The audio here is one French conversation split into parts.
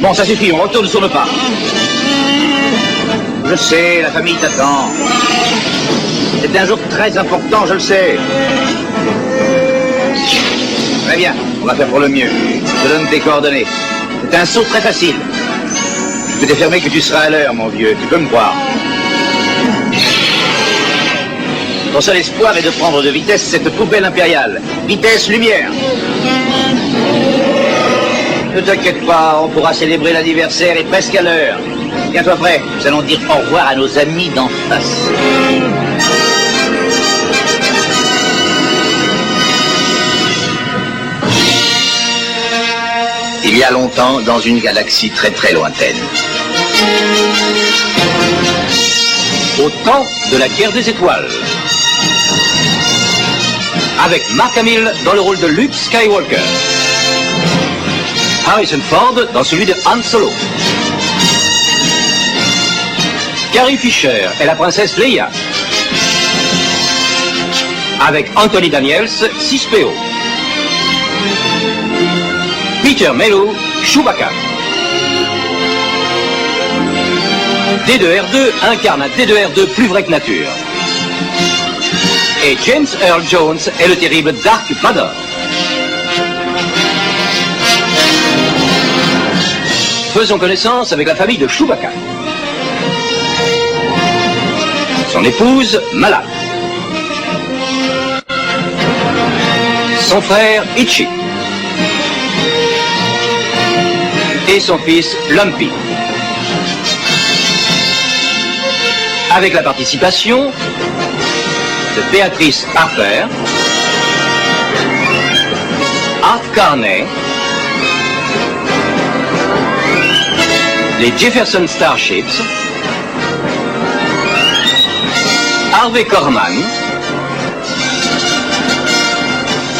Bon, ça suffit, on retourne sur le pas. Je sais, la famille t'attend. C'est un jour très important, je le sais. Très bien, on va faire pour le mieux. Je te donne tes coordonnées. C'est un saut très facile. Je peux t'affirmer que tu seras à l'heure, mon vieux. Tu peux me croire. Ton seul espoir est de prendre de vitesse cette poubelle impériale. Vitesse, lumière. Ne t'inquiète pas, on pourra célébrer l'anniversaire et presque à l'heure. Tiens-toi prêt, nous allons dire au revoir à nos amis d'en face. Il y a longtemps, dans une galaxie très très lointaine. Au temps de la guerre des étoiles. Avec Mark Hamill dans le rôle de Luke Skywalker. Harrison Ford dans celui de Han Solo. Carrie Fisher est la princesse Leia. Avec Anthony Daniels, 6PO. Peter Mello, Chewbacca. D2R2 incarne un D2R2 plus vrai que nature. Et James Earl Jones est le terrible Dark Vador. Faisons connaissance avec la famille de Chewbacca. Son épouse, Mala. Son frère, Itchy. Et son fils, Lumpy. Avec la participation de Béatrice Harper, Art Carney, les Jefferson Starships, Harvey Korman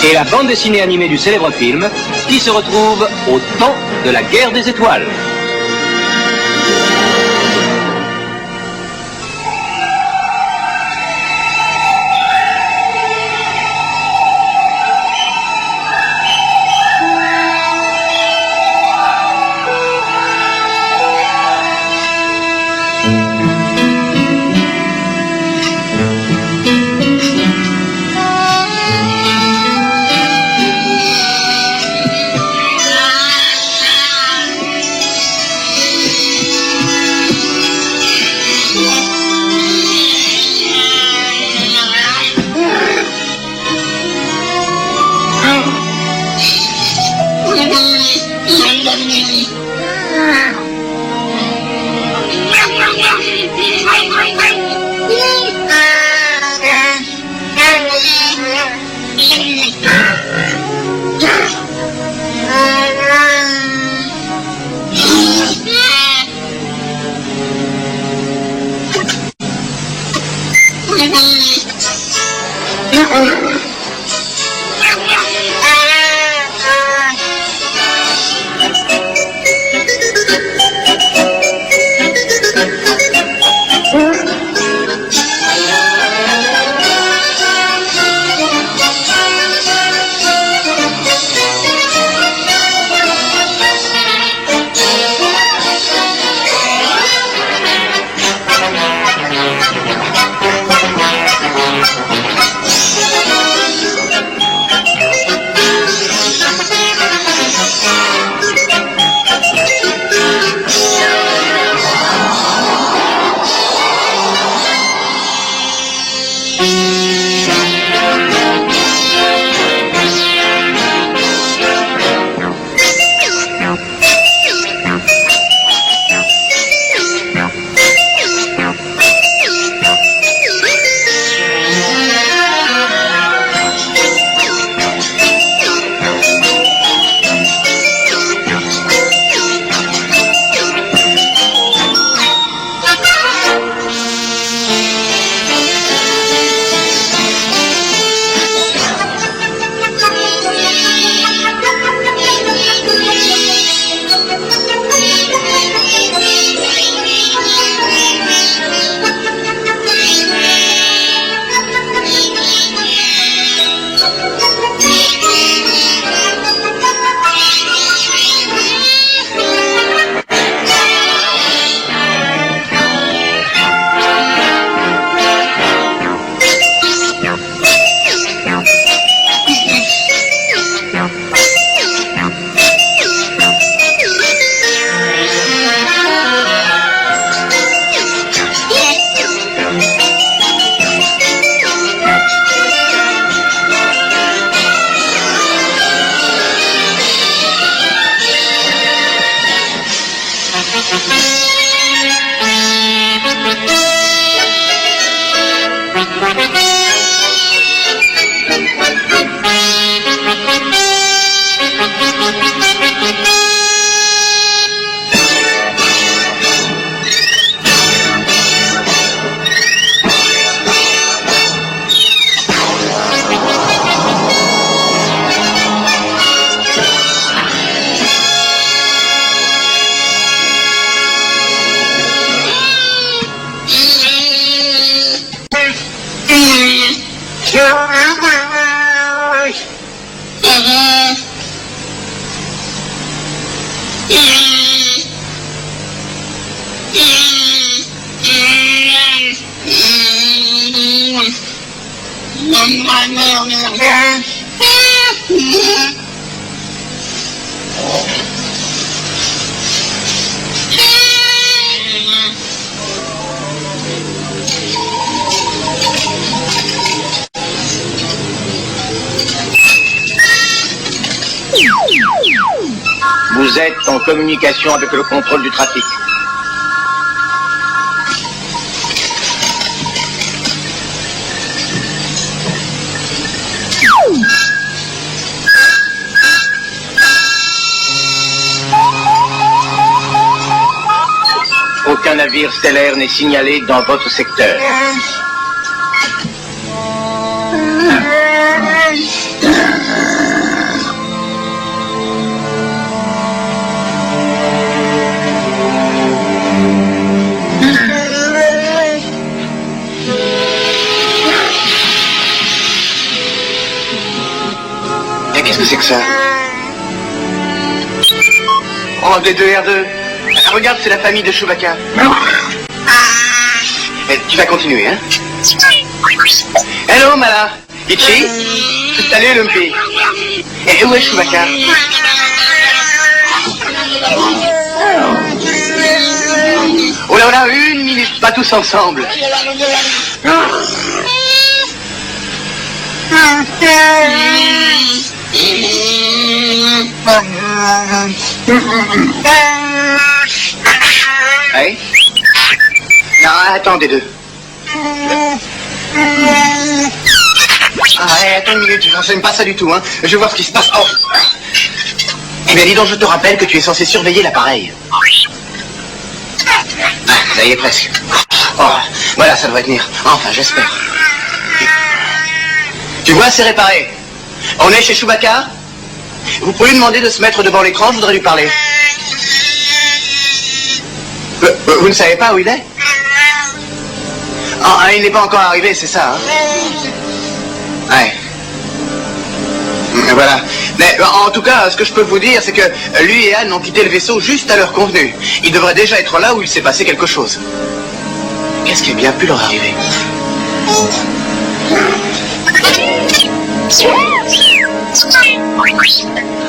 et la bande dessinée animée du célèbre film qui se retrouve au temps de la guerre des étoiles. Vous êtes en communication avec le contrôle du trafic. Aucun navire stellaire n'est signalé dans votre secteur. Qu'est-ce que c'est que ça? Oh, D2R2. Regarde, c'est la famille de Chewbacca. Tu vas continuer, hein? Hello, Mala. Itchy? Salut, Lumpy. Et où est Chewbacca? Oh là là, 1 minute, pas tous ensemble. Hey. Non, attendez deux. Ah, hey, attends une minute, j'aime pas ça du tout, hein. Je vais voir ce qui se passe. Oh. Eh bien, dis donc, je te rappelle que tu es censé surveiller l'appareil. Ah, ça y est, presque. Oh, voilà, ça devrait tenir. Enfin, j'espère. Tu vois, c'est réparé. On est chez Chewbacca. Vous pouvez lui demander de se mettre devant l'écran, je voudrais lui parler. Vous ne savez pas où il est? Ah, il n'est pas encore arrivé, c'est ça, hein? Ouais. Voilà. Mais en tout cas, ce que je peux vous dire, c'est que lui et Anne ont quitté le vaisseau juste à l'heure convenue. Il devrait déjà être là où il s'est passé quelque chose. Qu'est-ce qui a bien pu leur arriver?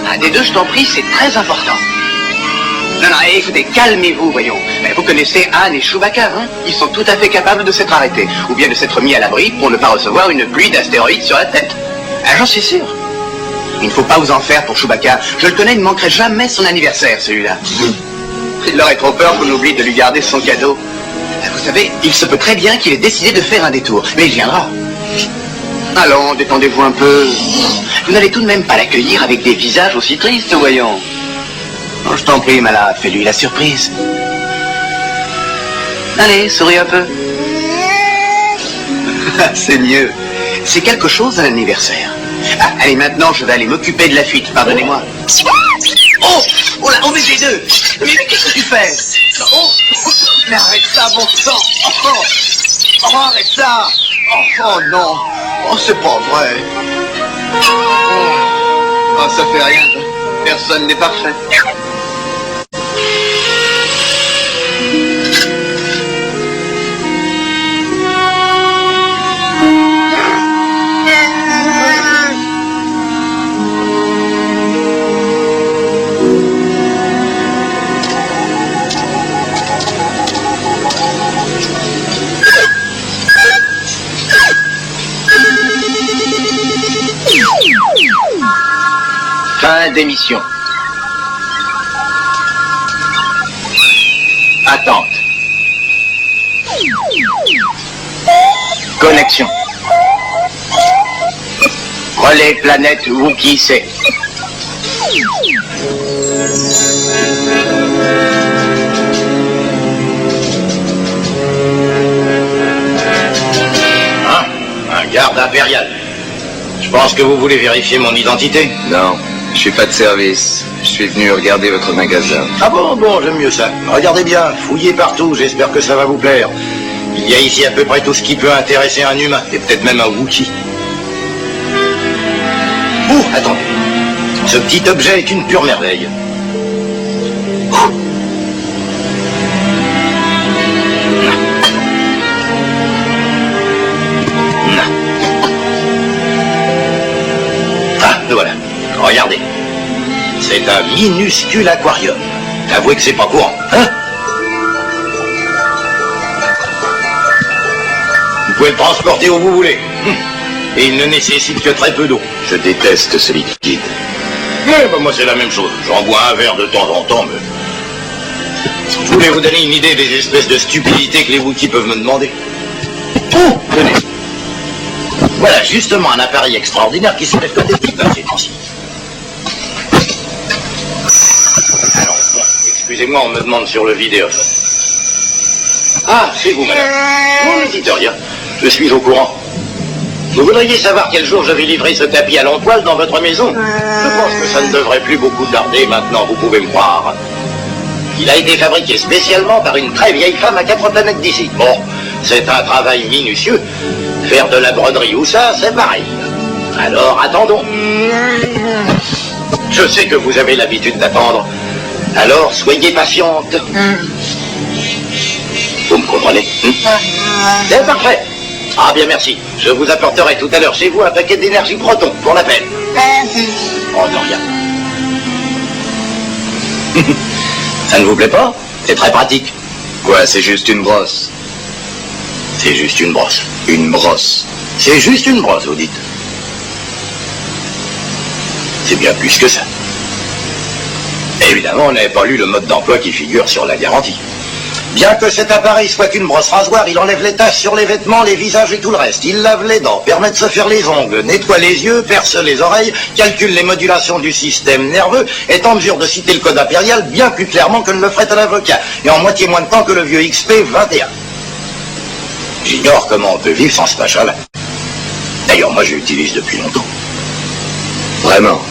Ah, des deux, je t'en prie, c'est très important. Non, non, écoutez, calmez-vous, voyons. Vous connaissez Anne et Chewbacca, hein? Ils sont tout à fait capables de s'être arrêtés, ou bien de s'être mis à l'abri pour ne pas recevoir une pluie d'astéroïdes sur la tête. Ah, j'en suis sûr. Il ne faut pas vous en faire pour Chewbacca. Je le connais, il ne manquerait jamais son anniversaire, celui-là. Il aurait trop peur qu'on oublie de lui garder son cadeau. Vous savez, il se peut très bien qu'il ait décidé de faire un détour, mais il viendra. Allons, détendez-vous un peu. Vous n'allez tout de même pas l'accueillir avec des visages aussi tristes, voyons. Oh, je t'en prie, Mala, fais-lui la surprise. Allez, souris un peu. C'est mieux. C'est quelque chose à l'anniversaire. Ah, allez, maintenant, je vais aller m'occuper de la fuite, pardonnez-moi. Oh, oh là, oh, mais j'ai deux. Mais qu'est-ce que tu fais? Oh, mais arrête ça, bon sang. Oh, arrête ça. Oh non. Oh, c'est pas vrai. Oh, ça fait rien. Personne n'est parfait. Fin d'émission. Attente. Connexion. Relais planète Wookiee C. Hein? Un garde impérial. Je pense que vous voulez vérifier mon identité. Non, je suis pas de service. Je suis venu regarder votre magasin. Ah bon, j'aime mieux ça. Regardez bien, fouillez partout, j'espère que ça va vous plaire. Il y a ici à peu près tout ce qui peut intéresser un humain, et peut-être même un Wookiee. Attendez. Ce petit objet est une pure merveille. Ah, le voilà. Regardez. C'est un minuscule aquarium. Avouez que c'est pas courant, hein? Vous pouvez le transporter où vous voulez. Et il ne nécessite que très peu d'eau. Je déteste ce liquide. Mais bah, moi c'est la même chose. J'en bois un verre de temps en temps, mais... Je voulais vous donner une idée des espèces de stupidités que les Wookiees peuvent me demander. Oh, tenez. Voilà justement un appareil extraordinaire qui soulève comme des petites ces temps-ci. Alors, bon, excusez-moi, on me demande sur le vidéophone. Ah, c'est vous, madame. Non, ne dites rien. Je suis au courant. Vous voudriez savoir quel jour je vais livrer ce tapis à l'entoile dans votre maison? Je pense que ça ne devrait plus beaucoup tarder maintenant, vous pouvez me croire. Il a été fabriqué spécialement par une très vieille femme à 4 planètes d'ici. Bon, c'est un travail minutieux. Faire de la broderie ou ça, c'est pareil. Alors, attendons. Je sais que vous avez l'habitude d'attendre. Alors, soyez patiente. Vous me comprenez? C'est parfait. Ah bien merci. Je vous apporterai tout à l'heure chez vous un paquet d'énergie proton pour l'appel. Oh non, rien. Ça ne vous plaît pas? C'est très pratique. Quoi, c'est juste une brosse? C'est juste une brosse. Une brosse. C'est juste une brosse, vous dites. C'est bien plus que ça. Évidemment, on n'avait pas lu le mode d'emploi qui figure sur la garantie. Bien que cet appareil soit une brosse rasoir, il enlève les taches sur les vêtements, les visages et tout le reste. Il lave les dents, permet de se faire les ongles, nettoie les yeux, perce les oreilles, calcule les modulations du système nerveux, est en mesure de citer le code impérial bien plus clairement que ne le ferait un avocat, et en moitié moins de temps que le vieux XP 21. J'ignore comment on peut vivre sans ce machin-là. D'ailleurs, moi, je l'utilise depuis longtemps. Vraiment?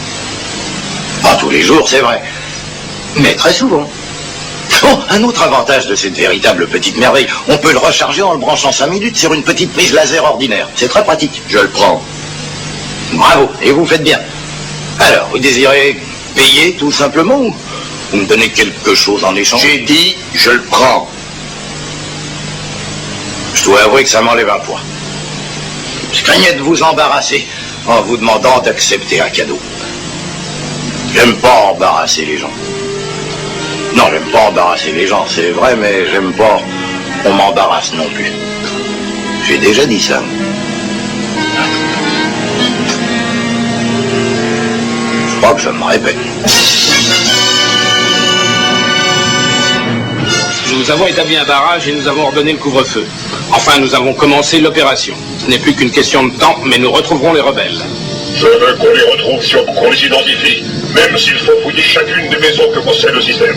Pas tous les jours, c'est vrai, mais très souvent. Oh, un autre avantage de cette véritable petite merveille, on peut le recharger en le branchant 5 minutes sur une petite prise laser ordinaire. C'est très pratique. Je le prends. Bravo, et vous faites bien. Alors, vous désirez payer tout simplement ou vous me donnez quelque chose en échange? J'ai dit, je le prends. Je dois avouer que ça m'enlève un poids. Je craignais de vous embarrasser en vous demandant d'accepter un cadeau. J'aime pas embarrasser les gens. Non, j'aime pas embarrasser les gens, c'est vrai, mais j'aime pas qu'on m'embarrasse non plus. J'ai déjà dit ça. Je crois que je me répète. Nous avons établi un barrage et nous avons ordonné le couvre-feu. Enfin, nous avons commencé l'opération. Ce n'est plus qu'une question de temps, mais nous retrouverons les rebelles. Je veux qu'on les retrouve si on les identifie, même s'il faut fouiller chacune des maisons que possède le système.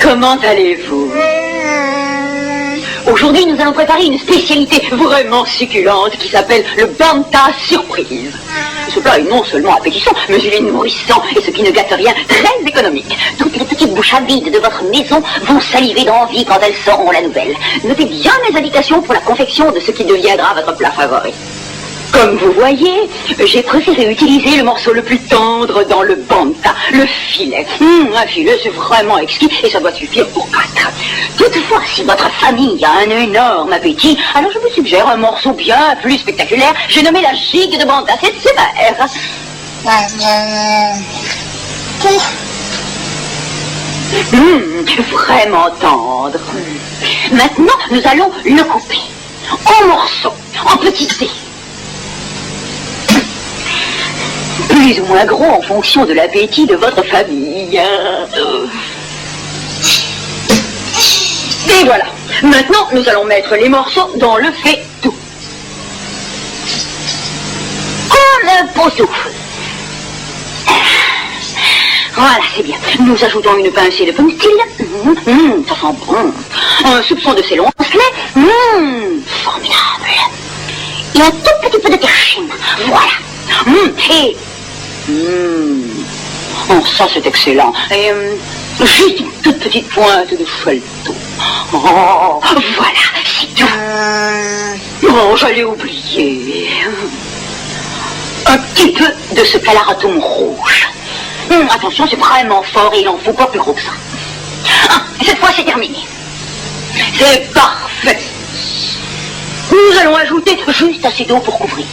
Comment allez-vous? Aujourd'hui, nous allons préparer une spécialité vraiment succulente qui s'appelle le Banta Surprise. Ce plat est non seulement appétissant, mais il est nourrissant et ce qui ne gâte rien, très économique. Toutes les petites bouches avides de votre maison vont saliver d'envie quand elles sauront la nouvelle. Notez bien mes indications pour la confection de ce qui deviendra votre plat favori. Comme vous voyez, j'ai préféré utiliser le morceau le plus tendre dans le Banta, le filet. Un filet, c'est vraiment exquis et ça doit suffire pour 4. Toutefois, si votre famille a un énorme appétit, alors je vous suggère un morceau bien plus spectaculaire. J'ai nommé la gigue de Banta, c'est super. Vraiment tendre. Maintenant, nous allons le couper en morceaux, en petits dés. Plus ou moins gros en fonction de l'appétit de votre famille. Et voilà. Maintenant, nous allons mettre les morceaux dans le faitout. Le pot-au. Voilà, c'est bien. Nous ajoutons une pincée de pomme style. Ça sent bon. Un soupçon de céleri. Formidable. Et un tout petit peu de perchine. Voilà. Et... Oh, ça c'est excellent. Et juste une toute petite pointe de folleton. Oh, voilà, c'est tout. Oh, j'allais oublier. Un petit peu de ce calaratum rouge. Attention, c'est vraiment fort et il en faut pas plus gros que ça. Cette fois, c'est terminé. C'est parfait. Nous allons ajouter juste assez d'eau pour couvrir.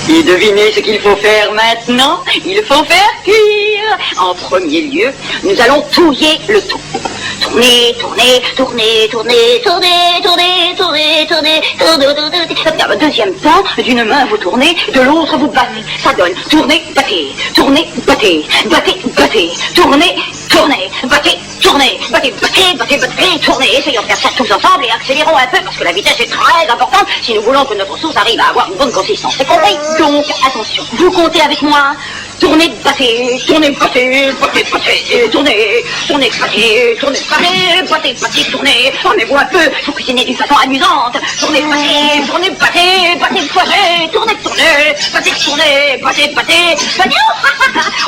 Et devinez ce qu'il faut faire maintenant? Il faut faire cuire. En premier lieu, nous allons touiller le tout. Tournez, tournez, tournez, tournez, tournez, tournez, tournez, tournez, tournez. Dans le deuxième temps, d'une main vous tournez, de l'autre vous battez. Ça donne tournez, battez, tournez, battez, battez, battez, tournez, tournez, battez, tournez, battez, battez, battez, battez, tournez. Essayons de faire ça tous ensemble et accélérons un peu parce que la vitesse est très importante si nous voulons que notre sauce arrive à avoir une bonne consistance. C'est compris? Donc, attention, vous comptez avec moi. Tournez, battez, tournez, battez, battez, battez, tournez, tournez, battez, tournez, battez, battez, battez, tournez. Tournez-vous un peu, il faut cuisiner d'une façon amusante. Tournez, battez, tournez, battez, battez, battez, tournez, tournez, battez, tournez, battez, battez, battez.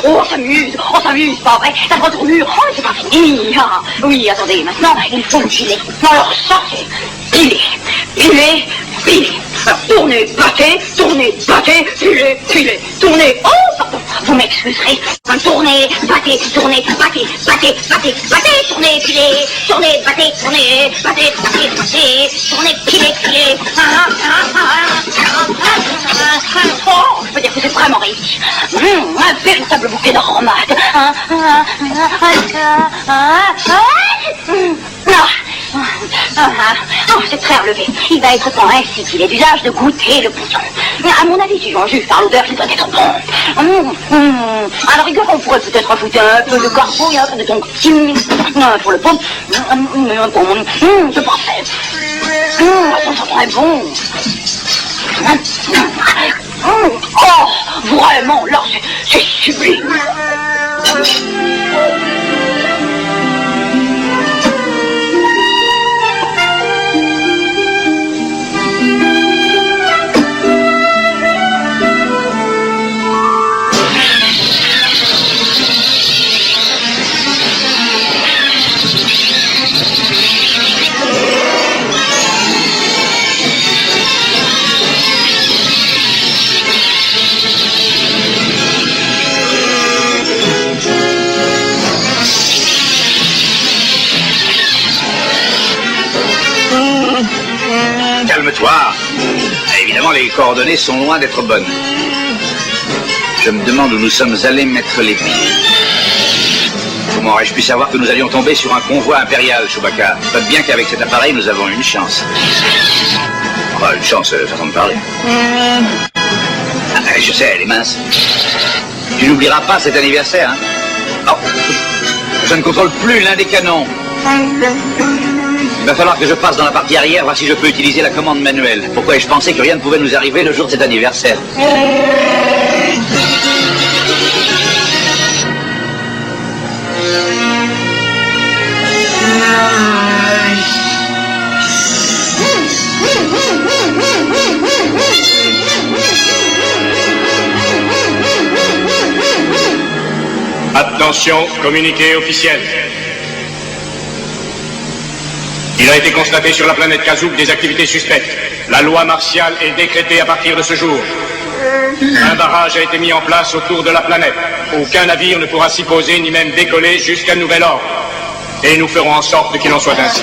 Oh, on s'amuse, pas vrai? Ça retourne mûr, oh, c'est pas fini. Ah, oui, attendez, maintenant, il faut le filer. Alors, ça, c'est piler, piler, piler. Alors, tournez, battez, piler, piler, tournez. Oh, pardon, vous m'excuserez. Tournez, battez, tournez, battez, battez, battez, battez, tournez, piler, tournez, battez, tournez, battez, battez, battez, tournez, piler, piler. Oh, je peux dire que c'est vraiment réussi. Un véritable bouquet d'aromates. C'est très relevé. Il va être temps ainsi qu'il est d'usage de goûter le bouillon. À mon avis, suivant juste par l'odeur, il doit être bon. À la rigueur, on pourrait peut-être ajouter un peu de carbo et un peu de ton pour le pot. C'est parfait. Ça sent très bon. Oh, vraiment, là, c'est sublime. Calme-toi. Évidemment, les coordonnées sont loin d'être bonnes. Je me demande où nous sommes allés mettre les pieds. Comment aurais-je pu savoir que nous allions tomber sur un convoi impérial, Chewbacca? Note bien qu'avec cet appareil, nous avons une chance. Enfin, une chance, façon de parler. Je sais, elle est mince. Tu n'oublieras pas cet anniversaire, hein? Oh, je ne contrôle plus l'un des canons. Il va falloir que je passe dans la partie arrière, voir si je peux utiliser la commande manuelle. Pourquoi ai-je pensé que rien ne pouvait nous arriver le jour de cet anniversaire? Attention, communiqué officiel. Il a été constaté sur la planète Kazouk des activités suspectes. La loi martiale est décrétée à partir de ce jour. Un barrage a été mis en place autour de la planète. Aucun navire ne pourra s'y poser ni même décoller jusqu'à nouvel ordre. Et nous ferons en sorte qu'il en soit ainsi.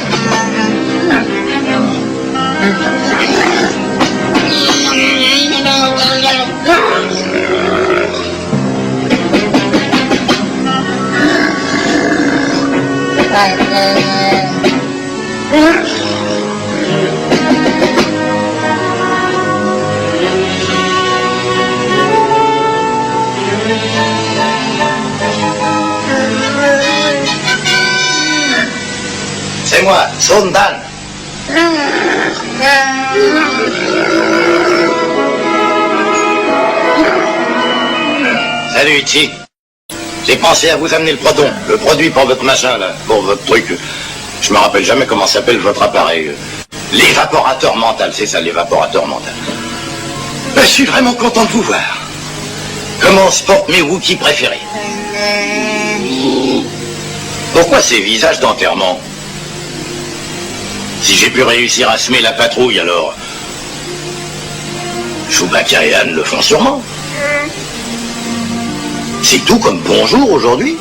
C'est moi, Sondan. Salut, Itchy. J'ai pensé à vous amener le proton, le produit pour votre machin, là, pour votre truc. Je me rappelle jamais comment s'appelle votre appareil. L'évaporateur mental, c'est ça, l'évaporateur mental. Ben, je suis vraiment content de vous voir. Comment se portent mes Wookiees préférés? Pourquoi ces visages d'enterrement? Si j'ai pu réussir à semer la patrouille, alors... Chewbacca et Anne le font sûrement. C'est tout comme bonjour aujourd'hui.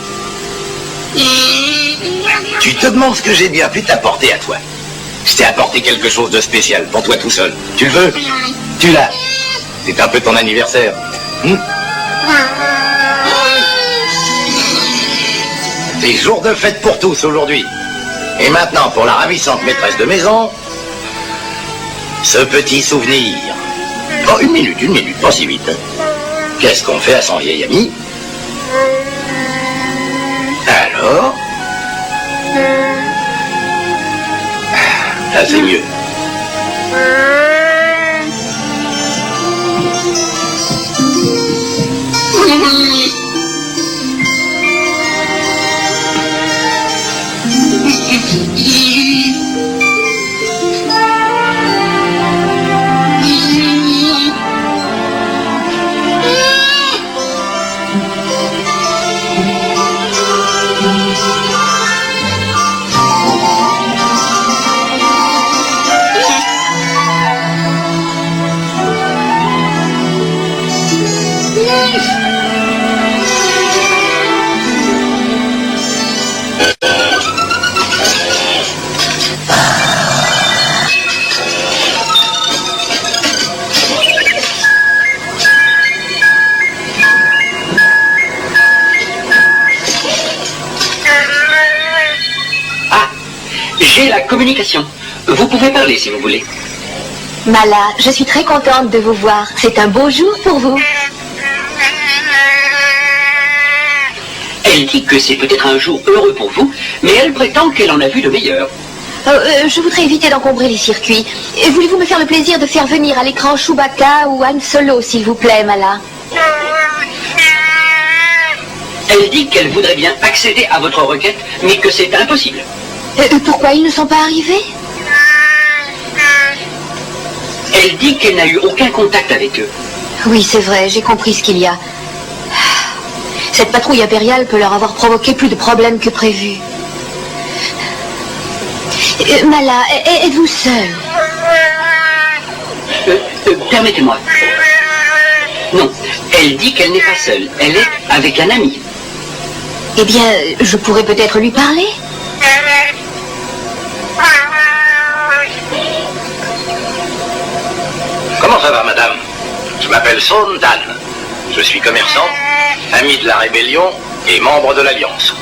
Tu te demandes ce que j'ai bien pu t'apporter à toi. Je t'ai apporté quelque chose de spécial pour toi tout seul. Tu le veux? Tu l'as. C'est un peu ton anniversaire. C'est jour de fête pour tous aujourd'hui. Et maintenant, pour la ravissante maîtresse de maison, ce petit souvenir. Oh, une minute, pas si vite. Qu'est-ce qu'on fait à son vieil ami? Alors? Là, c'est mieux. J'ai la communication. Vous pouvez parler si vous voulez. Mala, je suis très contente de vous voir. C'est un beau jour pour vous. Elle dit que c'est peut-être un jour heureux pour vous, mais elle prétend qu'elle en a vu de meilleurs. Je voudrais éviter d'encombrer les circuits. Voulez-vous me faire le plaisir de faire venir à l'écran Chewbacca ou Han Solo, s'il vous plaît, Mala? Elle dit qu'elle voudrait bien accéder à votre requête, mais que c'est impossible. Pourquoi ils ne sont pas arrivés? Elle dit qu'elle n'a eu aucun contact avec eux. Oui, c'est vrai, j'ai compris ce qu'il y a. Cette patrouille impériale peut leur avoir provoqué plus de problèmes que prévu. Mala, êtes-vous seule? Permettez-moi. Non, elle dit qu'elle n'est pas seule. Elle est avec un ami. Eh bien, je pourrais peut-être lui parler. Comment ça va, madame? Je m'appelle Sondan. Je suis commerçant, ami de la rébellion et membre de l'Alliance.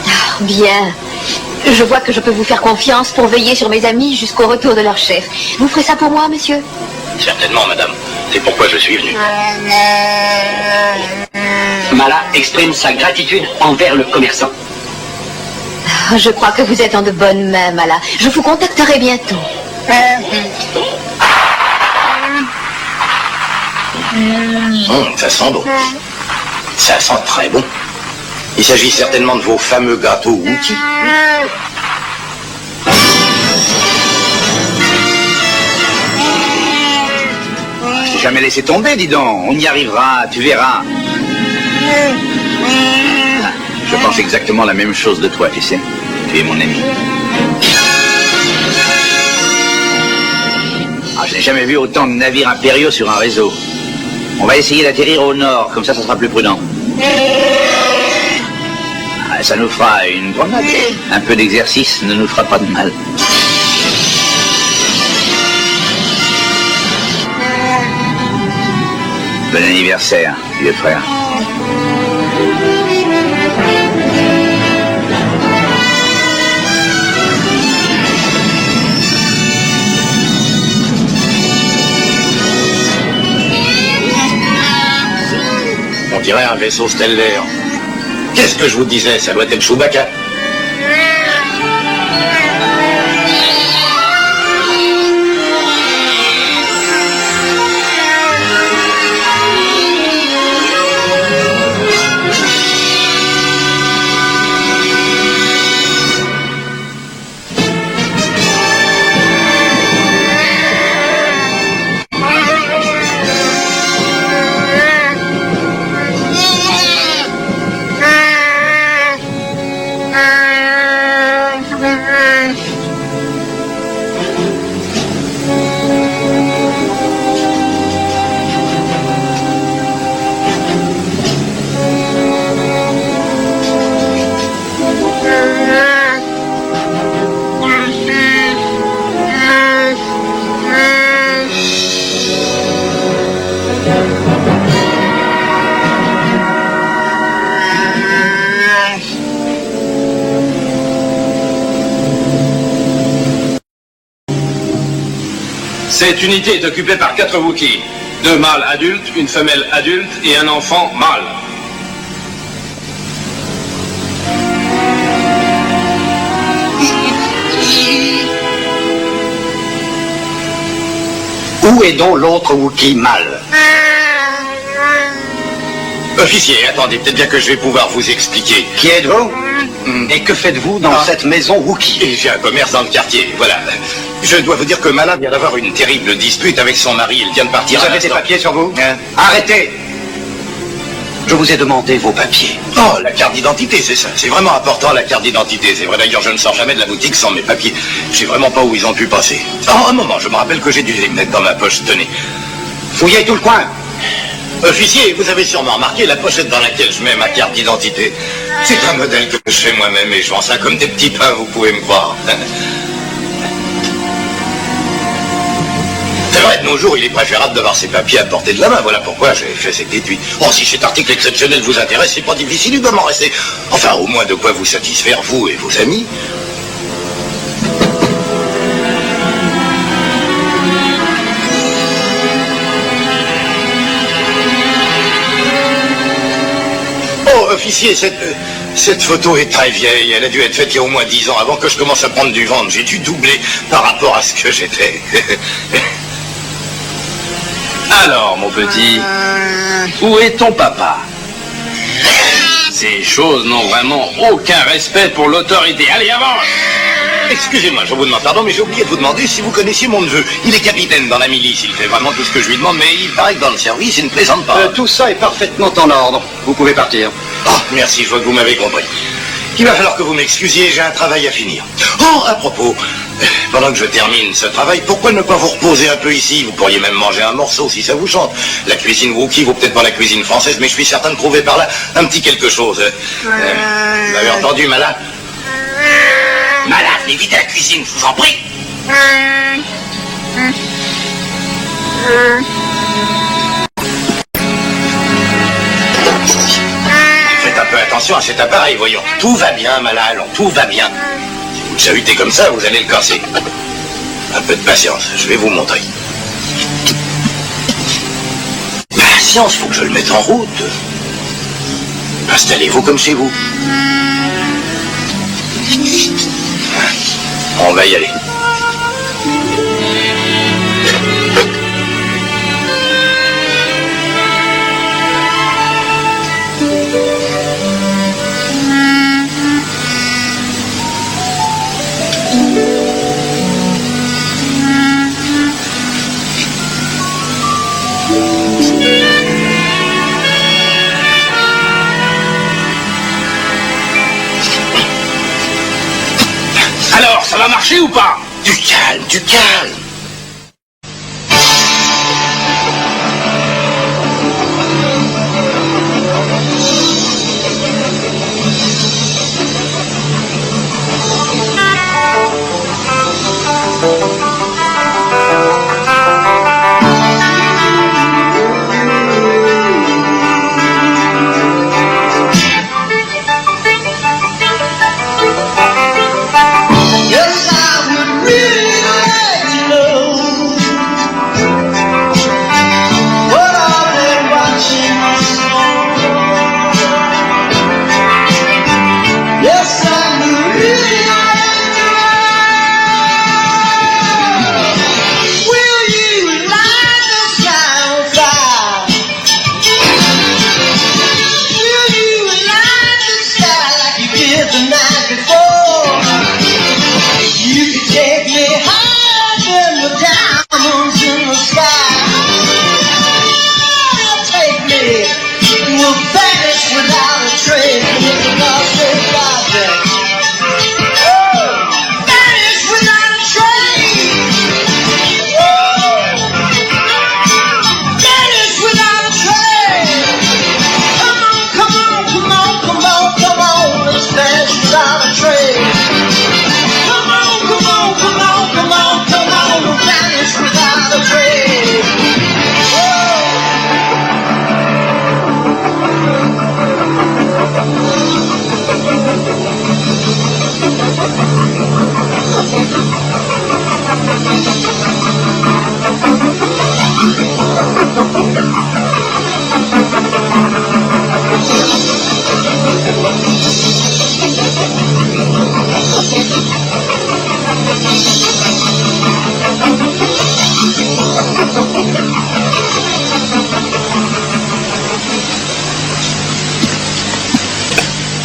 Ah, bien. Je vois que je peux vous faire confiance pour veiller sur mes amis jusqu'au retour de leur chef. Vous ferez ça pour moi, monsieur? Certainement, madame. C'est pourquoi je suis venu. Mala exprime sa gratitude envers le commerçant. Je crois que vous êtes en de bonnes mains, Mala. Je vous contacterai bientôt. Ça sent bon. Ça sent très bon. Il s'agit certainement de vos fameux gâteaux Wookie. Je t'ai jamais laissé tomber, dis donc. On y arrivera, tu verras. Je pense exactement la même chose de toi, tu sais. Tu es mon ami. Ah, je n'ai jamais vu autant de navires impériaux sur un réseau. On va essayer d'atterrir au nord, comme ça sera plus prudent. Ah, ça nous fera une promenade. Un peu d'exercice ne nous fera pas de mal. Bon anniversaire, vieux frère. dirait un vaisseau stellaire. Qu'est-ce que je vous disais? Ça doit être Chewbacca. Cette unité est occupée par 4 Wookiees. 2 mâles adultes, une femelle adulte et un enfant mâle. Où est donc l'autre Wookiee mâle? Officier, attendez, peut-être bien que je vais pouvoir vous expliquer. Qui êtes-vous? Et que faites-vous dans cette maison Wookiee? Et j'ai un commerce dans le quartier, voilà. Je dois vous dire que Mala vient d'avoir une terrible dispute avec son mari. Il vient de partir. Vous avez des papiers sur vous? Hein? Arrêtez! Je vous ai demandé vos papiers. Oh, la carte d'identité, c'est ça. C'est vraiment important, la carte d'identité. C'est vrai, d'ailleurs, je ne sors jamais de la boutique sans mes papiers. Je sais vraiment pas où ils ont pu passer. Oh, un moment, je me rappelle que j'ai dû les mettre dans ma poche. Tenez. Fouillez tout le coin. Officier, vous avez sûrement remarqué la pochette dans laquelle je mets ma carte d'identité. C'est un modèle que je fais moi-même et je vends ça comme des petits pains, vous pouvez me croire. C'est vrai, de nos jours, il est préférable d'avoir ses papiers à portée de la main. Voilà pourquoi j'ai fait cet étui. Oh, si cet article exceptionnel vous intéresse, c'est pas difficile, il doit m'en rester. Enfin, au moins de quoi vous satisfaire, vous et vos amis. Oh, officier, cette photo est très vieille. Elle a dû être faite il y a au moins 10 ans, avant que je commence à prendre du ventre. J'ai dû doubler par rapport à ce que j'étais. Alors, mon petit, où est ton papa? Ces choses n'ont vraiment aucun respect pour l'autorité. Allez, avance! Excusez-moi, je vous demande pardon, mais j'ai oublié de vous demander si vous connaissiez mon neveu. Il est capitaine dans la milice, il fait vraiment tout ce que je lui demande, mais il paraît que dans le service, il ne plaisante pas. Tout ça est parfaitement en ordre. Vous pouvez partir. Oh, merci, je vois que vous m'avez compris. Il va falloir que vous m'excusiez, j'ai un travail à finir. Oh, à propos, pendant que je termine ce travail, pourquoi ne pas vous reposer un peu ici? Vous pourriez même manger un morceau si ça vous chante. La cuisine Wookiee vaut peut-être pas la cuisine française, mais je suis certain de trouver par là un petit quelque chose. Vous avez entendu, Mala? Mala, venez vite à la cuisine, je vous en prie. Faites un peu attention à cet appareil, voyons. Tout va bien, Mala, allons, tout va bien. Si vous le chahutez comme ça, vous allez le casser. Un peu de patience, je vais vous montrer. Patience, faut que je le mette en route. Installez-vous comme chez vous. On va y aller. Alors, ça va marcher ou pas? Du calme, du calme. Yes, I would really like to know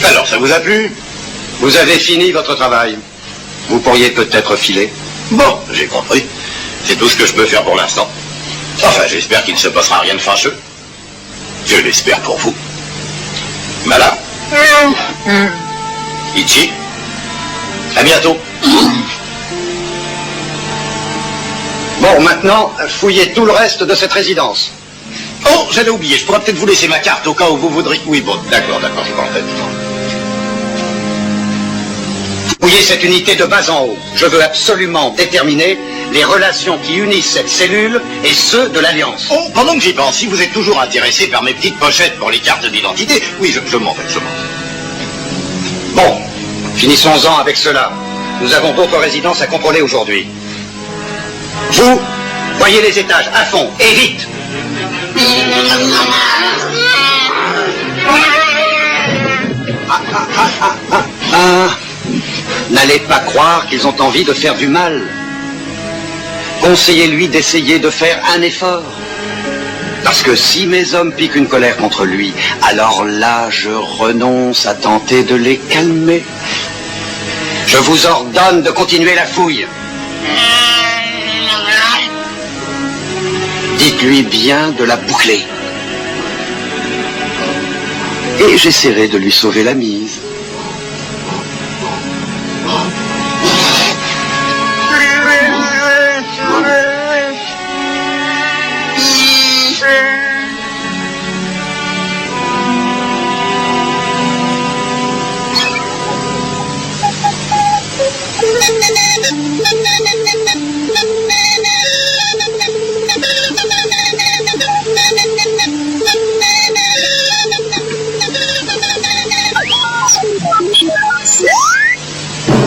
Alors, ça vous a plu? Vous avez fini votre travail. Vous pourriez peut-être filer. Bon, j'ai compris. C'est tout ce que je peux faire pour l'instant. Enfin, j'espère qu'il ne se passera rien de fâcheux. Je l'espère pour vous. Madame. Ichi. À bientôt. Bon, maintenant, fouillez tout le reste de cette résidence. Oh, j'avais oublié. Je pourrais peut-être vous laisser ma carte au cas où vous voudriez... Oui, bon, d'accord, j'ai pas en tête. Fouillez cette unité de bas en haut. Je veux absolument déterminer les relations qui unissent cette cellule et ceux de l'Alliance. Oh, pendant que j'y pense, si vous êtes toujours intéressé par mes petites pochettes pour les cartes d'identité, oui, je m'en vais. Bon, finissons-en avec cela. Nous avons d'autres résidences à contrôler aujourd'hui. Vous, voyez les étages à fond, et vite. N'allez pas croire qu'ils ont envie de faire du mal. Conseillez-lui d'essayer de faire un effort. Parce que si mes hommes piquent une colère contre lui, alors là, je renonce à tenter de les calmer. Je vous ordonne de continuer la fouille. Dites-lui bien de la boucler. Et j'essaierai de lui sauver la mise.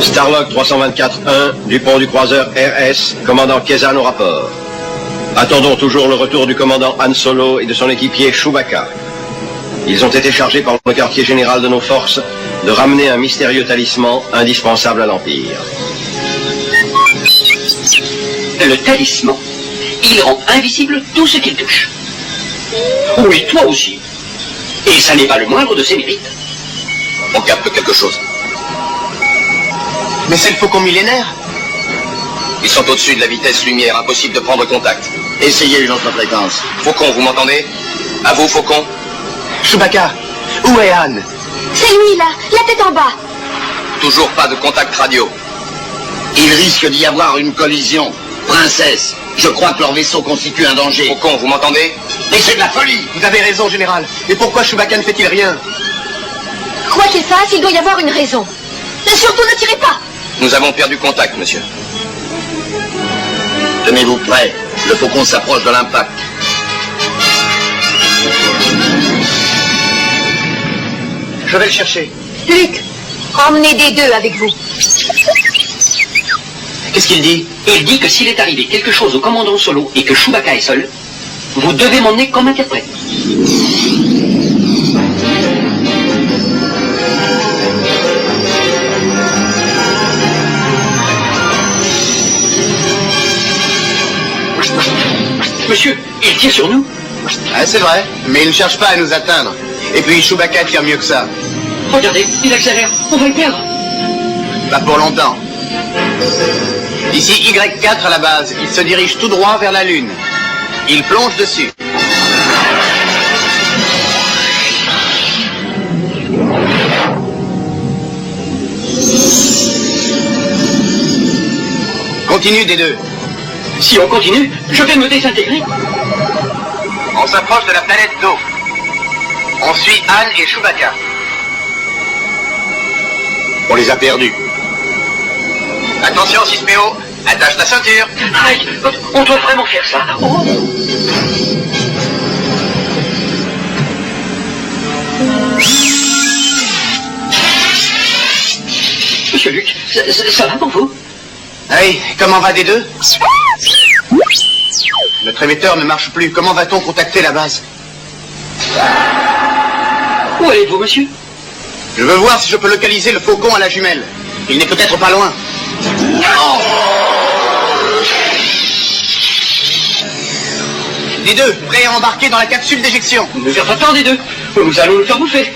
Starlog 324-1, du pont du croiseur RS, commandant Kezan au rapport. Attendons toujours le retour du commandant Han Solo et de son équipier Chewbacca. Ils ont été chargés par le quartier général de nos forces de ramener un mystérieux talisman indispensable à l'Empire. Le talisman, il rend invisible tout ce qu'il touche. Oui, toi aussi. Et ça n'est pas le moindre de ses mérites. On capte quelque chose. Mais c'est le faucon millénaire. Ils sont au-dessus de la vitesse lumière, impossible de prendre contact. Essayez une autre fréquence. Faucon, vous m'entendez? À vous, Faucon. Chewbacca, où est Anne? C'est lui, là, la tête en bas. Toujours pas de contact radio. Il risque d'y avoir une collision. Princesse, je crois que leur vaisseau constitue un danger. Faucon, vous m'entendez? Mais c'est de la folie! Vous avez raison, général. Et pourquoi Chewbacca ne fait-il rien? Quoi qu'il fasse, il doit y avoir une raison. Et surtout, ne tirez pas. Nous avons perdu contact, monsieur. Tenez-vous prêts. Le faucon s'approche de l'impact. Je vais le chercher. Luc, emmenez des deux avec vous. Qu'est-ce qu'il dit? Il dit que s'il est arrivé quelque chose au commandant Solo et que Chewbacca est seul, vous devez m'emmener comme interprète. Monsieur, il tire sur nous. Ah, c'est vrai, mais il ne cherche pas à nous atteindre. Et puis Chewbacca tire mieux que ça. Regardez, il accélère. On va le perdre. Pas pour longtemps. Ici Y4 à la base. Il se dirige tout droit vers la Lune. Il plonge dessus. Continue des deux. Si on continue, je vais me désintégrer. On s'approche de la planète d'eau. On suit Anne et Chewbacca. On les a perdus. Attention 6PO, attache ta ceinture. Aïe, on doit vraiment faire ça. Oh. Monsieur Luc, ça va pour vous? Hey, comment va des deux? Notre émetteur ne marche plus. Comment va-t-on contacter la base? Où allez-vous, monsieur? Je veux voir si je peux localiser le faucon à la jumelle. Il n'est peut-être pas loin. Non! Les deux, prêts à embarquer dans la capsule d'éjection. Ne faire pas peur des deux. Nous allons nous faire bouffer.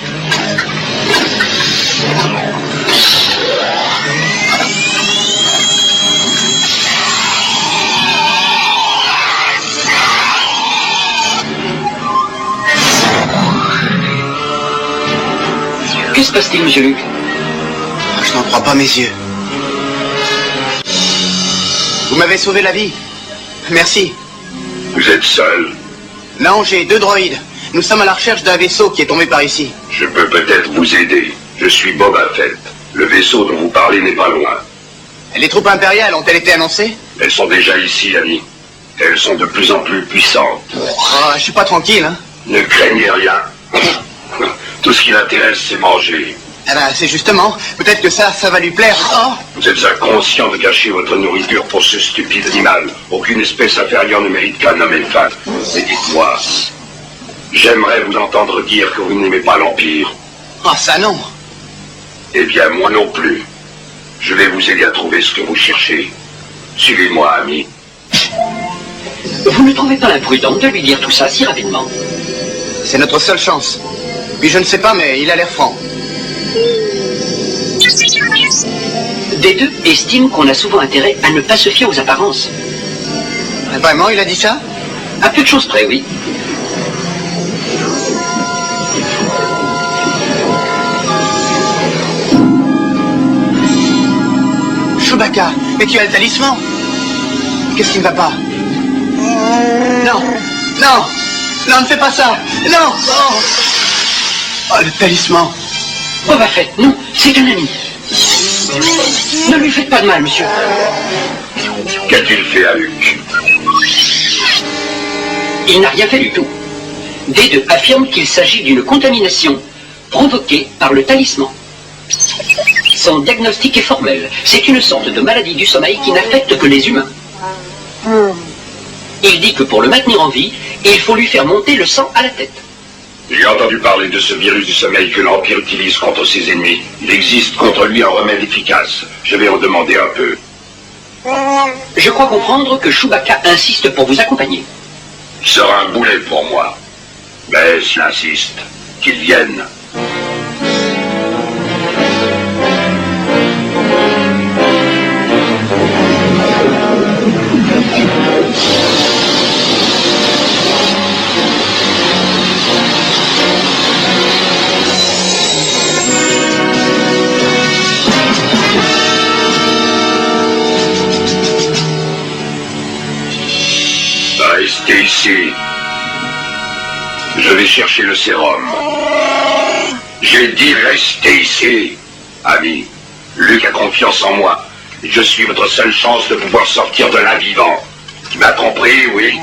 Que se passe-t-il, monsieur Luc? Je n'en crois pas mes yeux. Vous m'avez sauvé la vie. Merci. Vous êtes seul? Non, j'ai 2 droïdes. Nous sommes à la recherche d'un vaisseau qui est tombé par ici. Je peux peut-être vous aider. Je suis Boba Fett. Le vaisseau dont vous parlez n'est pas loin. Les troupes impériales ont-elles été annoncées? Elles sont déjà ici, ami. Elles sont de plus en plus puissantes. Je suis pas tranquille, hein. Ne craignez rien. Tout ce qui l'intéresse, c'est manger. Eh ben, c'est justement. Peut-être que ça va lui plaire. Oh! Vous êtes inconscient de gâcher votre nourriture pour ce stupide animal. Aucune espèce inférieure ne mérite qu'un homme élevant. Mais dites-moi, j'aimerais vous entendre dire que vous n'aimez pas l'Empire. Ah, ça non. Eh bien, moi non plus. Je vais vous aider à trouver ce que vous cherchez. Suivez-moi, ami. Vous ne trouvez pas imprudent de lui dire tout ça si rapidement? C'est notre seule chance. Puis je ne sais pas, mais il a l'air franc. Des deux estiment qu'on a souvent intérêt à ne pas se fier aux apparences. Vraiment, il a dit ça? À peu de choses près, oui. Chewbacca, mais tu as le talisman. Qu'est-ce qui ne va pas? Non, non, non, ne fais pas ça. Non. Oh, le talisman. Boba Fett, non, c'est un ami. Ne lui faites pas de mal, monsieur. Qu'a-t-il fait à Luke? Il n'a rien fait du tout. D2 affirme qu'il s'agit d'une contamination provoquée par le talisman. Son diagnostic est formel. C'est une sorte de maladie du sommeil qui n'affecte que les humains. Il dit que pour le maintenir en vie, il faut lui faire monter le sang à la tête. J'ai entendu parler de ce virus du sommeil que l'Empire utilise contre ses ennemis. Il existe contre lui un remède efficace. Je vais en demander un peu. Je crois comprendre que Chewbacca insiste pour vous accompagner. Il sera un boulet pour moi. Mais s'il insiste, qu'il vienne. Restez ici. Je vais chercher le sérum. J'ai dit restez ici. Ami, Luke a confiance en moi. Je suis votre seule chance de pouvoir sortir de là vivant. Tu m'as compris, oui?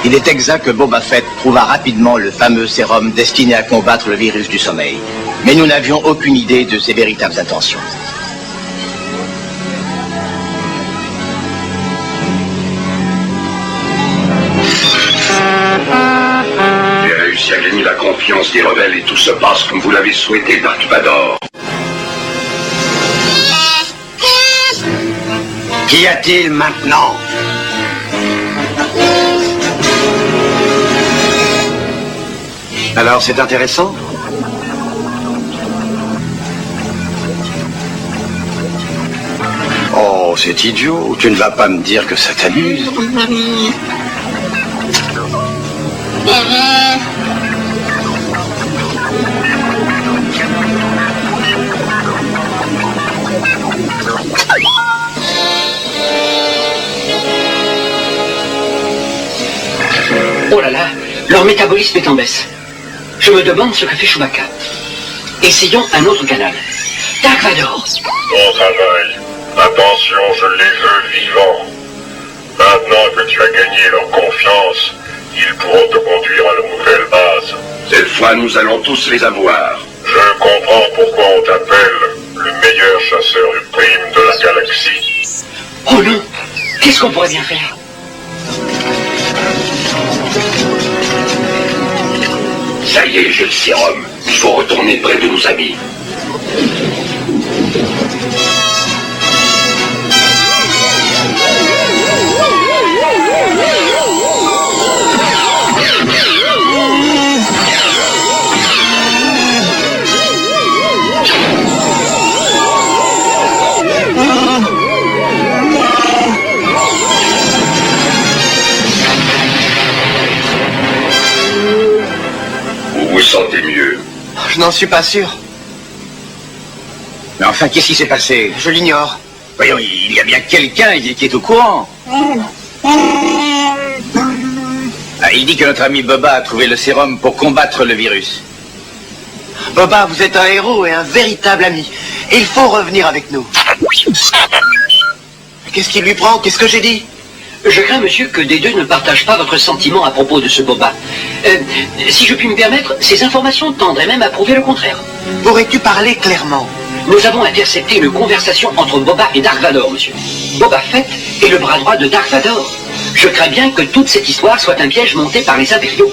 Il est exact que Boba Fett trouva rapidement le fameux sérum destiné à combattre le virus du sommeil. Mais nous n'avions aucune idée de ses véritables intentions. J'ai réussi à gagner la confiance des rebelles et tout se passe comme vous l'avez souhaité, Dark Vador. Qu'y a-t-il maintenant? Alors, c'est intéressant? Oh, c'est idiot. Tu ne vas pas me dire que ça t'amuse. Oh là là, leur métabolisme est en baisse. Je me demande ce que fait Chewbacca. Essayons un autre canal. Dark Vador. Bon travail. Attention, je les veux vivants. Maintenant que tu as gagné leur confiance, ils pourront te conduire à la nouvelle base. Cette fois, nous allons tous les avoir. Je comprends pourquoi on t'appelle le meilleur chasseur de primes de la galaxie. Oh non, qu'est-ce qu'on pourrait bien faire? Ça y est, j'ai le sérum. Il faut retourner près de nos amis. Vous vous sentez mieux? Je n'en suis pas sûr. Mais enfin, qu'est-ce qui s'est passé? Je l'ignore. Voyons, il y a bien quelqu'un qui est au courant. Ah, il dit que notre ami Boba a trouvé le sérum pour combattre le virus. Boba, vous êtes un héros et un véritable ami. Et il faut revenir avec nous. Qu'est-ce qui lui prend? Qu'est-ce que j'ai dit? Je crains, monsieur, que des deux ne partagent pas votre sentiment à propos de ce Boba. Si je puis me permettre, ces informations tendraient même à prouver le contraire. Pourrais-tu parler clairement? Nous avons intercepté une conversation entre Boba et Dark Vador, monsieur. Boba Fett est le bras droit de Dark Vador. Je crains bien que toute cette histoire soit un piège monté par les impériaux.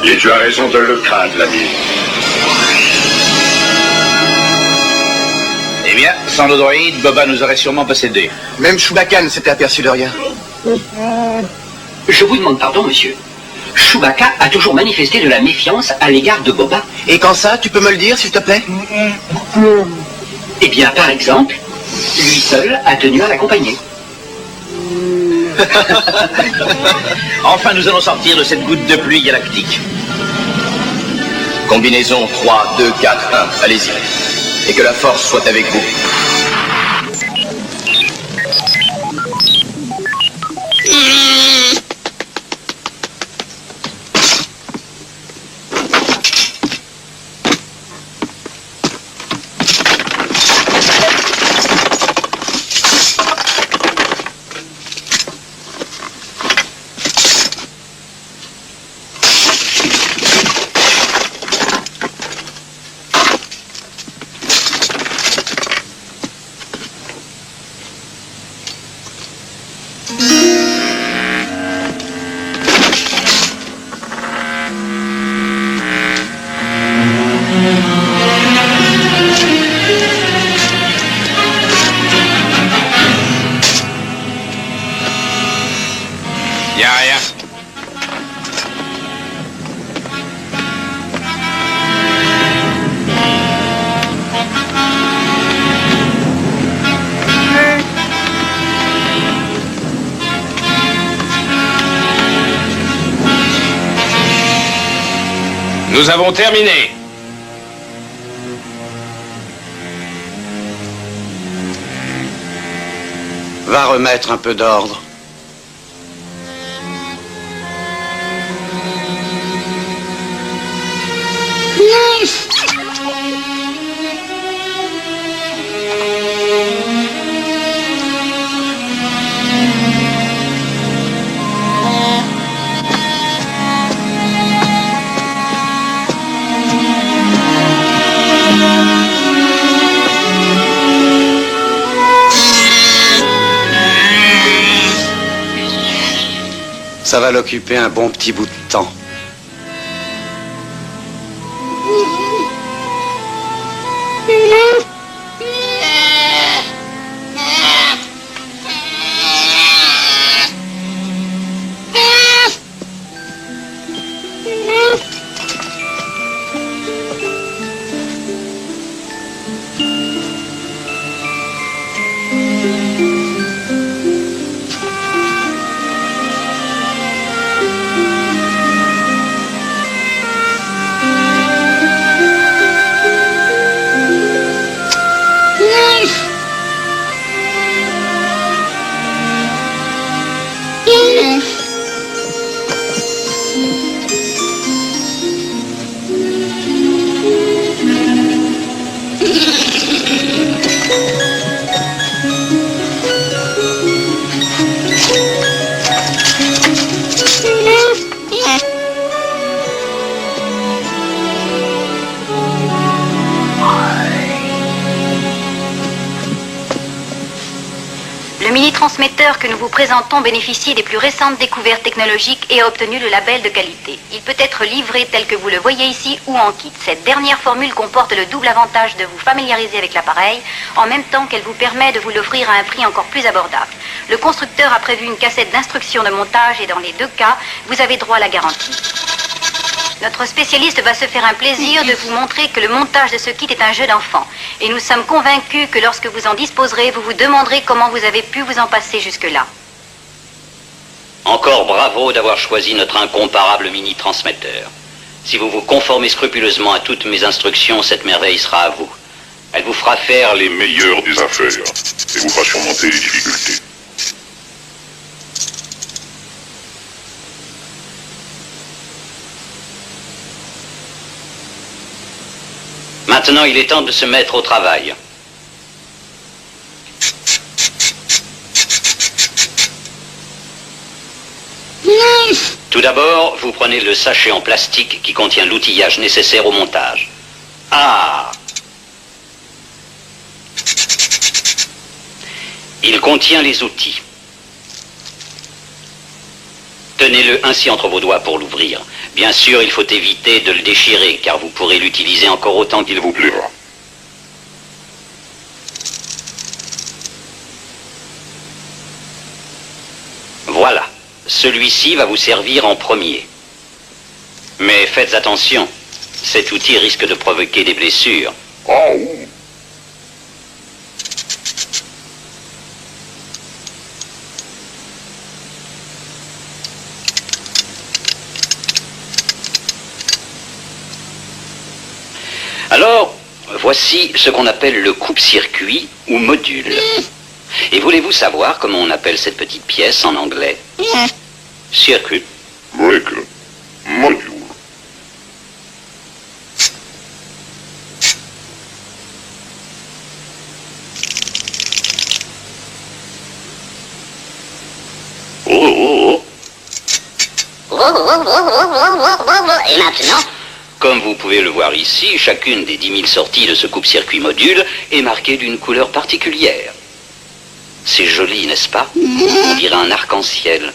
Et tu as raison de le craindre, l'ami. Eh bien, sans nos droïdes, Boba nous aurait sûrement possédés. Même Chewbacca ne s'était aperçu de rien. Je vous demande pardon, monsieur. Chewbacca a toujours manifesté de la méfiance à l'égard de Boba. Et quand ça, tu peux me le dire, s'il te plaît? Eh bien, par exemple, lui seul a tenu à l'accompagner. Enfin, nous allons sortir de cette goutte de pluie galactique. Combinaison 3, 2, 4, 1, allez-y. Et que la force soit avec vous. Y a rien. Nous avons terminé. Va remettre un peu d'ordre. Ça va l'occuper un bon petit bout de temps. mini-transmetteur que nous vous présentons bénéficie des plus récentes découvertes technologiques et a obtenu le label de qualité. Il peut être livré tel que vous le voyez ici ou en kit. Cette dernière formule comporte le double avantage de vous familiariser avec l'appareil, en même temps qu'elle vous permet de vous l'offrir à un prix encore plus abordable. Le constructeur a prévu une cassette d'instructions de montage et dans les deux cas, vous avez droit à la garantie. Notre spécialiste va se faire un plaisir de vous montrer que le montage de ce kit est un jeu d'enfant. Et nous sommes convaincus que lorsque vous en disposerez, vous vous demanderez comment vous avez pu vous en passer jusque-là. Encore bravo d'avoir choisi notre incomparable mini-transmetteur. Si vous vous conformez scrupuleusement à toutes mes instructions, cette merveille sera à vous. Elle vous fera faire les meilleures des affaires et vous fera surmonter les difficultés. Maintenant, il est temps de se mettre au travail. Tout d'abord, vous prenez le sachet en plastique qui contient l'outillage nécessaire au montage. Ah! Il contient les outils. Tenez-le ainsi entre vos doigts pour l'ouvrir. Bien sûr, il faut éviter de le déchirer, car vous pourrez l'utiliser encore autant qu'il vous plaira. Voilà. Celui-ci va vous servir en premier. Mais faites attention. Cet outil risque de provoquer des blessures. Ah oui. Alors, voici ce qu'on appelle le coupe-circuit ou module. Et voulez-vous savoir comment on appelle cette petite pièce en anglais? Circuit. Breaker. Module. Et maintenant? Comme vous pouvez le voir ici, chacune des 10 000 sorties de ce coupe-circuit module est marquée d'une couleur particulière. C'est joli, n'est-ce pas? On dirait un arc-en-ciel.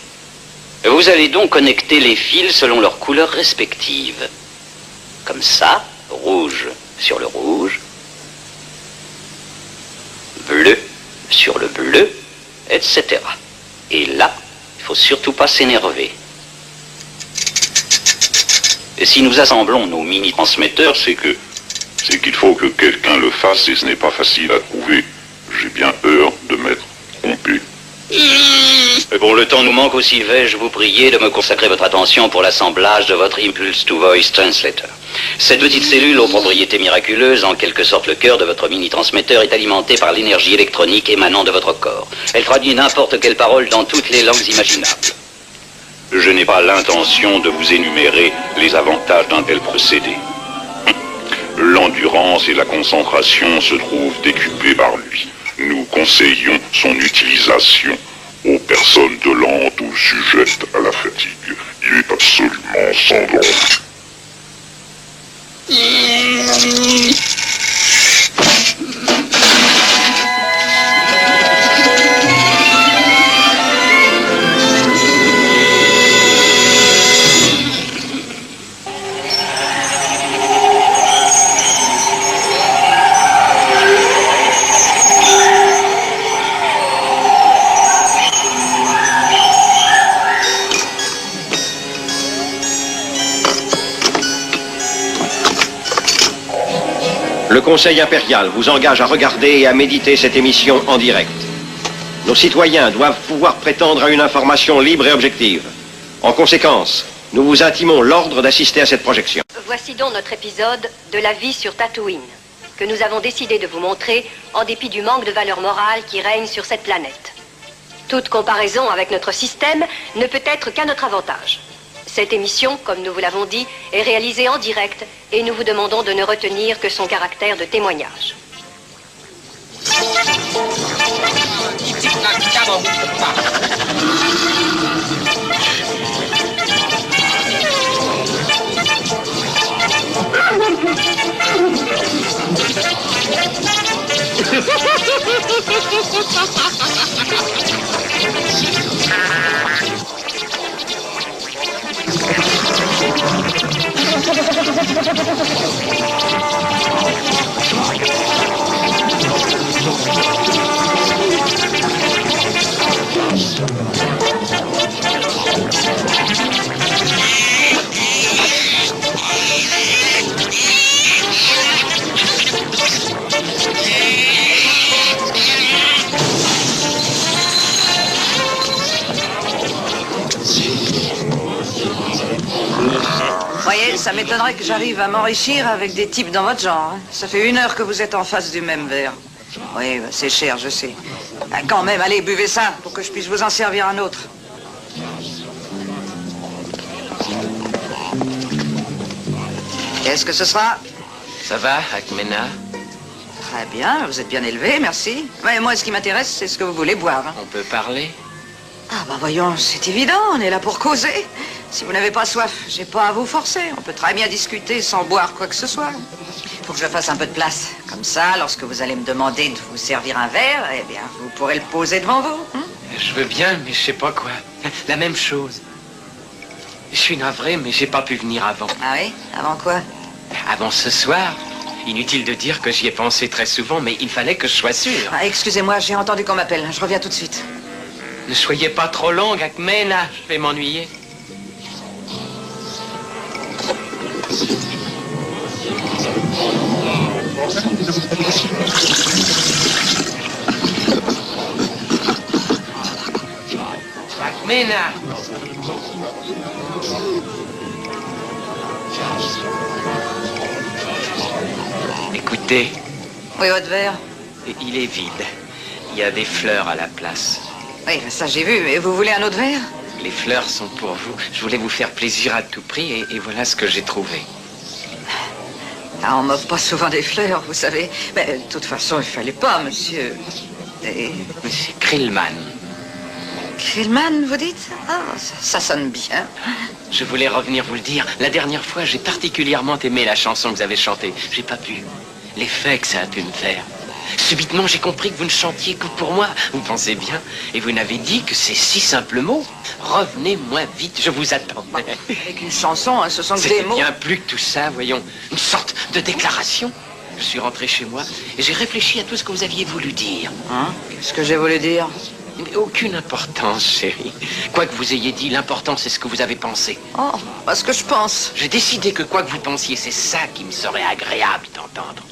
Vous allez donc connecter les fils selon leurs couleurs respectives. Comme ça, rouge sur le rouge, bleu sur le bleu, etc. Et là, il ne faut surtout pas s'énerver. Et si nous assemblons nos mini-transmetteurs, C'est qu'il faut que quelqu'un le fasse et ce n'est pas facile à trouver. J'ai bien peur de m'être trompé. Et bon, le temps nous manque aussi, vais-je vous prier de me consacrer votre attention pour l'assemblage de votre Impulse to Voice Translator. Cette petite cellule aux propriétés miraculeuses, en quelque sorte le cœur de votre mini-transmetteur, est alimentée par l'énergie électronique émanant de votre corps. Elle traduit n'importe quelle parole dans toutes les langues imaginables. Je n'ai pas l'intention de vous énumérer les avantages d'un tel procédé. L'endurance et la concentration se trouvent décuplées par lui. Nous conseillons son utilisation aux personnes dolentes ou sujettes à la fatigue. Il est absolument sans danger. Le Conseil impérial vous engage à regarder et à méditer cette émission en direct. Nos citoyens doivent pouvoir prétendre à une information libre et objective. En conséquence, nous vous intimons l'ordre d'assister à cette projection. Voici donc notre épisode de la vie sur Tatooine, que nous avons décidé de vous montrer en dépit du manque de valeur morale qui règne sur cette planète. Toute comparaison avec notre système ne peut être qu'à notre avantage. Cette émission, comme nous vous l'avons dit, est réalisée en direct et nous vous demandons de ne retenir que son caractère de témoignage. Voyez, ça m'étonnerait que j'arrive à m'enrichir avec des types dans votre genre. Hein. Ça fait 1 heure que vous êtes en face du même verre. Oui, bah, c'est cher, je sais. Bah, quand même, allez, buvez ça pour que je puisse vous en servir un autre. Qu'est-ce que ce sera? Ça va, Akmena? Très bien, vous êtes bien élevé, merci. Ouais, moi, ce qui m'intéresse, c'est ce que vous voulez boire. Hein. On peut parler? Ah, bah voyons, c'est évident, on est là pour causer. Si vous n'avez pas soif, j'ai pas à vous forcer. On peut très bien discuter sans boire quoi que ce soit. Faut que je fasse un peu de place. Comme ça, lorsque vous allez me demander de vous servir un verre, eh bien, vous pourrez le poser devant vous. Hein? Je veux bien, mais je sais pas quoi. La même chose. Je suis navré, mais j'ai pas pu venir avant. Ah oui? Avant quoi? Avant ce soir. Inutile de dire que j'y ai pensé très souvent, mais il fallait que je sois sûr. Ah, excusez-moi, j'ai entendu qu'on m'appelle. Je reviens tout de suite. Ne soyez pas trop longue, Akmena. Je vais m'ennuyer. Akmena. Écoutez. Oui, votre verre? Il est vide. Il y a des fleurs à la place. Oui, ça j'ai vu. Et vous voulez un autre verre? Les fleurs sont pour vous. Je voulais vous faire plaisir à tout prix et voilà ce que j'ai trouvé. Ah, on m'offre pas souvent des fleurs, vous savez. Mais de toute façon, il fallait pas, monsieur... Monsieur Krillman. Krillman, vous dites? Ah, ça sonne bien. Je voulais revenir vous le dire. La dernière fois, j'ai particulièrement aimé la chanson que vous avez chantée. J'ai pas pu. L'effet que ça a pu me faire. Subitement, j'ai compris que vous ne chantiez que pour moi. Vous pensez bien. Et vous n'avez dit que ces si simples mots. Revenez-moi vite, je vous attends. Avec une chanson, hein, ce sont des mots. C'est bien plus que tout ça, voyons. Une sorte de déclaration. Je suis rentré chez moi et j'ai réfléchi à tout ce que vous aviez voulu dire. Hein? Qu'est-ce que j'ai voulu dire? Mais aucune importance, chérie. Quoi que vous ayez dit, l'important, c'est ce que vous avez pensé. Oh, pas ce que je pense. J'ai décidé que quoi que vous pensiez, c'est ça qui me serait agréable d'entendre.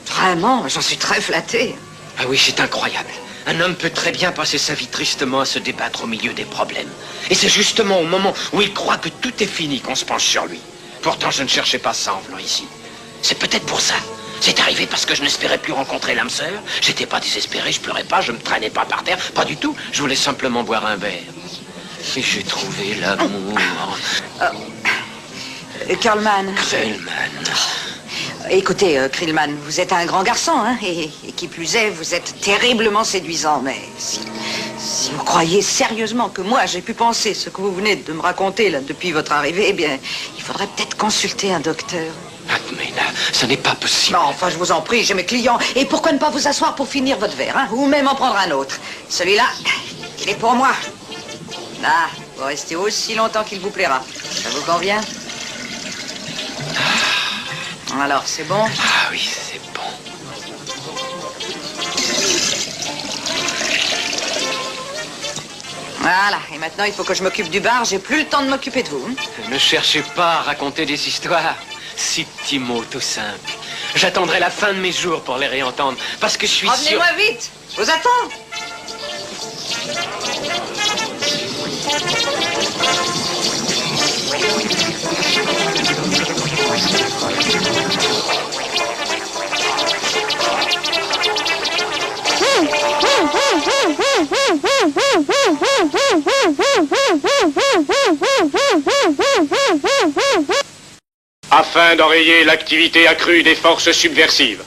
Vraiment, j'en suis très flatté. Ah oui, c'est incroyable. Un homme peut très bien passer sa vie tristement à se débattre au milieu des problèmes. Et c'est justement au moment où il croit que tout est fini qu'on se penche sur lui. Pourtant, je ne cherchais pas ça en venant ici. C'est peut-être pour ça. C'est arrivé parce que je n'espérais plus rencontrer l'âme sœur. J'étais pas désespéré, je pleurais pas, je me traînais pas par terre. Pas du tout. Je voulais simplement boire un verre. Et j'ai trouvé l'amour. Krillman. Krillman. Écoutez, Krillman, vous êtes un grand garçon, hein, et qui plus est, vous êtes terriblement séduisant, mais si vous croyez sérieusement que moi, j'ai pu penser ce que vous venez de me raconter, là, depuis votre arrivée, eh bien, il faudrait peut-être consulter un docteur. Akmena, ce n'est pas possible. Non, enfin, je vous en prie, j'ai mes clients, et pourquoi ne pas vous asseoir pour finir votre verre, hein, ou même en prendre un autre. Celui-là, il est pour moi. Là, vous restez aussi longtemps qu'il vous plaira. Ça vous convient? Alors, c'est bon? Ah oui, c'est bon. Voilà, et maintenant, il faut que je m'occupe du bar. J'ai plus le temps de m'occuper de vous. Ne cherchez pas à raconter des histoires. 6 petits mots tout simples. J'attendrai la fin de mes jours pour les réentendre, parce que je suis sûr... Revenez-moi vite! Je vous attends! Afin d'enrayer l'activité accrue des forces subversives,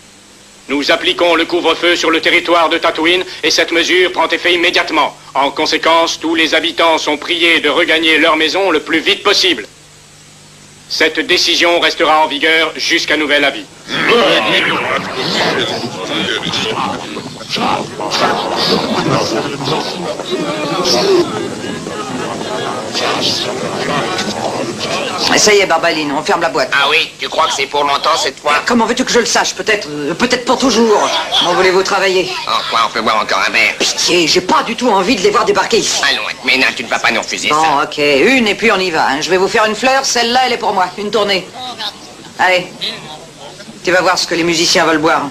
nous appliquons le couvre-feu sur le territoire de Tatooine et cette mesure prend effet immédiatement. En conséquence, tous les habitants sont priés de regagner leur maison le plus vite possible. Cette décision restera en vigueur jusqu'à nouvel avis. Ça y est, Barbaline, on ferme la boîte. Ah oui, tu crois que c'est pour longtemps cette fois? Comment veux-tu que je le sache? Peut-être pour toujours. Comment voulez-vous travailler? En quoi on peut boire encore un verre? Pitié, j'ai pas du tout envie de les voir débarquer ici. Allons, Ménin, tu ne vas pas nous refuser ça. Bon, ok, une et puis on y va. Hein. Je vais vous faire une fleur, celle-là, elle est pour moi. Une tournée. Allez, tu vas voir ce que les musiciens veulent boire.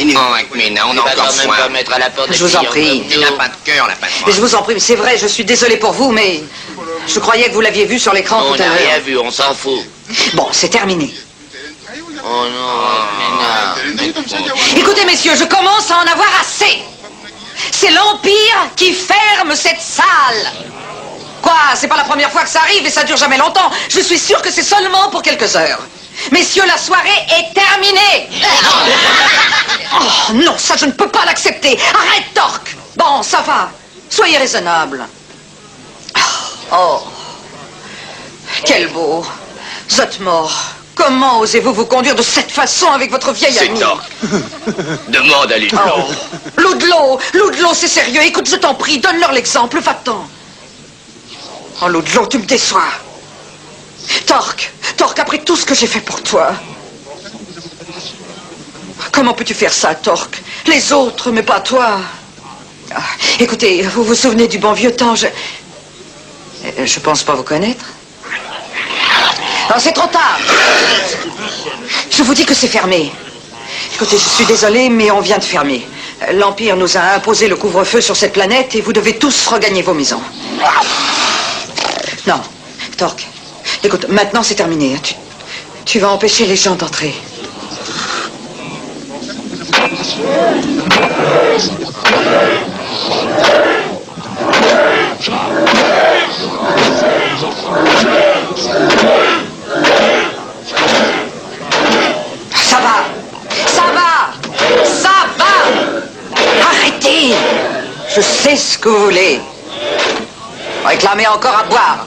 Non, avec Ménin, on a encore soin. Je vous en prie. Il n'a pas de cœur, la patronne. Mais je vous en prie, mais c'est vrai, je suis désolé pour vous, mais je croyais que vous l'aviez vu sur l'écran tout à l'heure. On n'a rien vu, on s'en fout. Bon, c'est terminé. Oh non, Ménin. Écoutez, messieurs, je commence à en avoir assez. C'est l'Empire qui ferme cette salle. Quoi, c'est pas la première fois que ça arrive et ça dure jamais longtemps. Je suis sûr que c'est seulement pour quelques heures. Messieurs, la soirée est terminée. Oh non, ça je ne peux pas l'accepter. Arrête, Torque. Bon, ça va. Soyez raisonnable. Oh, quel beau. Zotmore, comment osez-vous vous conduire de cette façon avec votre vieille amie? C'est Torque. Demande à Ludlow. Oh. Ludlow, c'est sérieux. Écoute, je t'en prie, donne-leur l'exemple, va-t'en. Oh, Ludlow, tu me déçois. Torque, après tout ce que j'ai fait pour toi. Comment peux-tu faire ça, Torque? Les autres, mais pas toi. Ah, écoutez, vous vous souvenez du bon vieux temps, je pense pas vous connaître. Non, c'est trop tard. Je vous dis que c'est fermé. Écoutez, je suis désolé, mais on vient de fermer. L'Empire nous a imposé le couvre-feu sur cette planète et vous devez tous regagner vos maisons. Non, Torque, écoute, maintenant c'est terminé. Tu vas empêcher les gens d'entrer. Ça va. Arrêtez. Je sais ce que vous voulez. Réclamez encore à boire.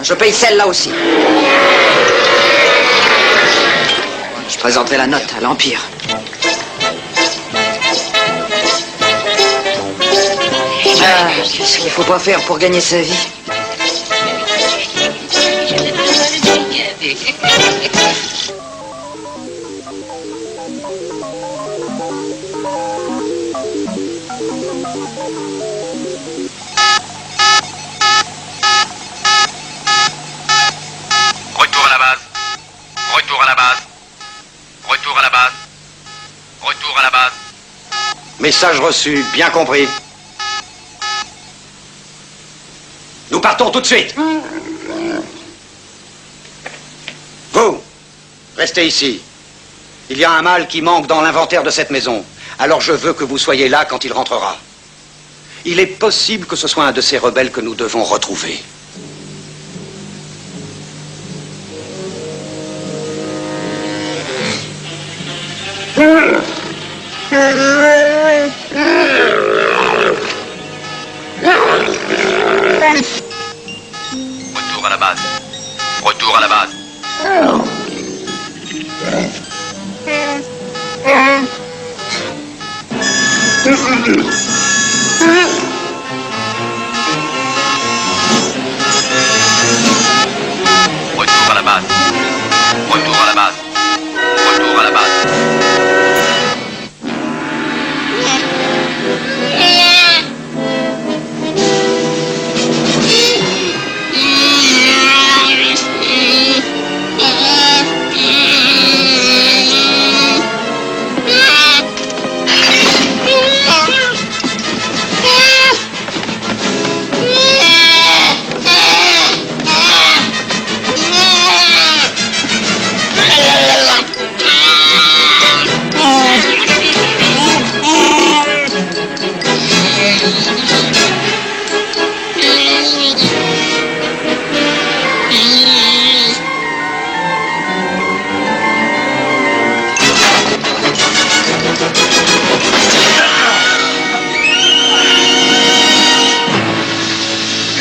Je paye celle-là aussi. Je présenterai la note à l'Empire. Qu'est-ce qu'il faut pas faire pour gagner sa vie? Retour à la base. Message reçu, bien compris. Nous partons tout de suite. Vous, restez ici. Il y a un mâle qui manque dans l'inventaire de cette maison. Alors je veux que vous soyez là quand il rentrera. Il est possible que ce soit un de ces rebelles que nous devons retrouver. Retour à la base.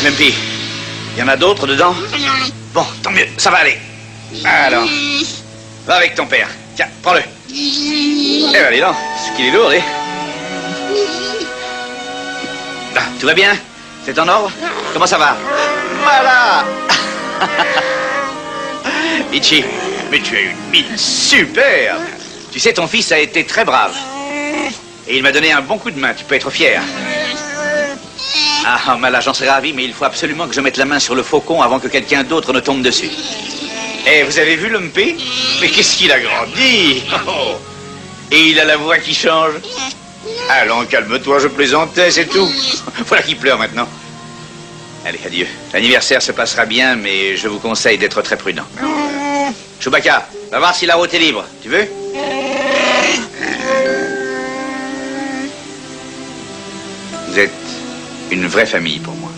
MP, il y en a d'autres dedans? Bon, tant mieux, ça va aller. Alors, va avec ton père. Tiens, prends-le. Eh ben, dis donc, ce qu'il est lourd, eh? Ah, tout va bien? C'est en ordre? Comment ça va? Voilà. Ichi, mais tu as une mine superbe. Tu sais, ton fils a été très brave. Et il m'a donné un bon coup de main, tu peux être fier. Ah, Mala, j'en serais ravi, mais il faut absolument que je mette la main sur le faucon avant que quelqu'un d'autre ne tombe dessus. Eh, vous avez vu Lumpy? Mais qu'est-ce qu'il a grandi! Oh. Et il a la voix qui change. Allons, calme-toi, je plaisantais, c'est tout. Voilà qu'il pleure maintenant. Allez, adieu. L'anniversaire se passera bien, mais je vous conseille d'être très prudent. Chewbacca, va voir si la route est libre. Tu veux? Vous êtes une vraie famille pour moi.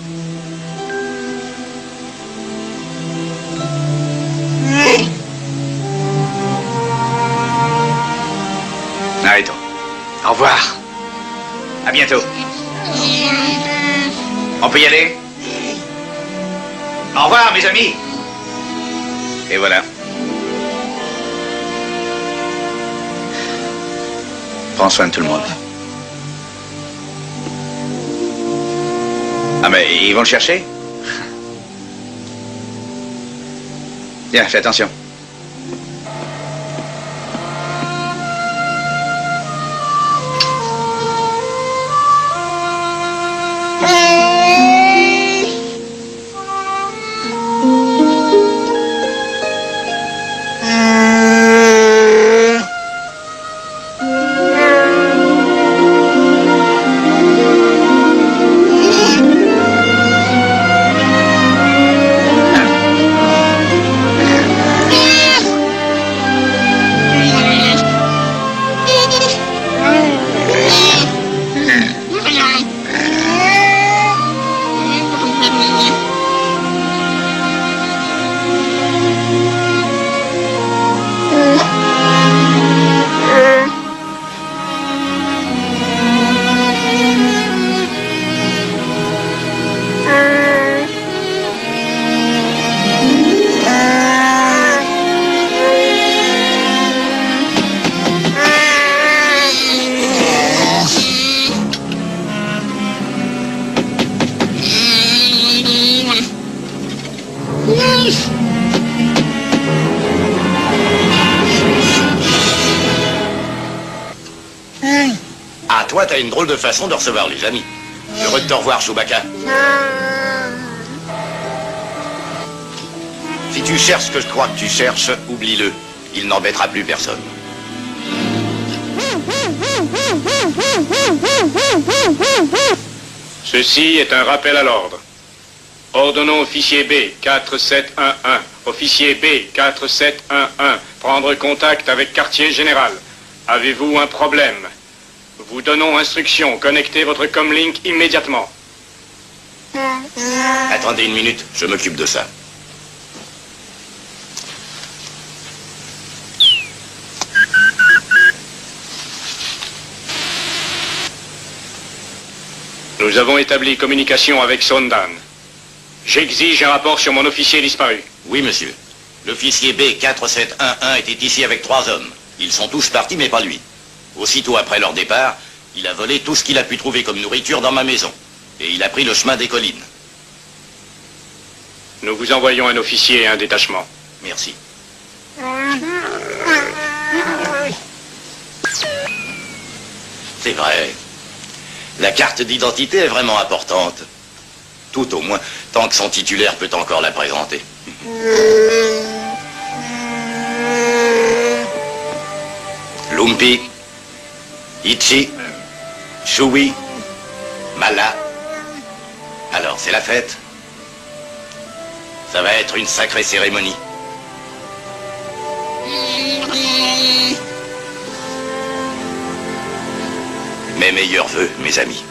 Arrêtons. Au revoir. À bientôt. On peut y aller? Au revoir, mes amis. Et voilà. Prends soin de tout le monde. Ah, mais ils vont le chercher? Tiens, fais attention. Ah, toi, t'as une drôle de façon de recevoir les amis. Heureux de te revoir, Chewbacca. Si tu cherches ce que je crois que tu cherches, oublie-le. Il n'embêtera plus personne. Ceci est un rappel à l'ordre. Ordonnons officier B 4711, officier B 4711, prendre contact avec quartier général. Avez-vous un problème? Vous donnons instruction, connectez votre comlink immédiatement. Attendez une minute, je m'occupe de ça. Nous avons établi communication avec Sondan. J'exige un rapport sur mon officier disparu. Oui, monsieur. L'officier B 4711 était ici avec 3 hommes. Ils sont tous partis, mais pas lui. Aussitôt après leur départ, il a volé tout ce qu'il a pu trouver comme nourriture dans ma maison. Et il a pris le chemin des collines. Nous vous envoyons un officier et un détachement. Merci. C'est vrai. La carte d'identité est vraiment importante. Tout au moins, tant que son titulaire peut encore la présenter. Lumpy, Ichi, Chewie, Mala. Alors, c'est la fête? Ça va être une sacrée cérémonie. Mes meilleurs vœux, mes amis.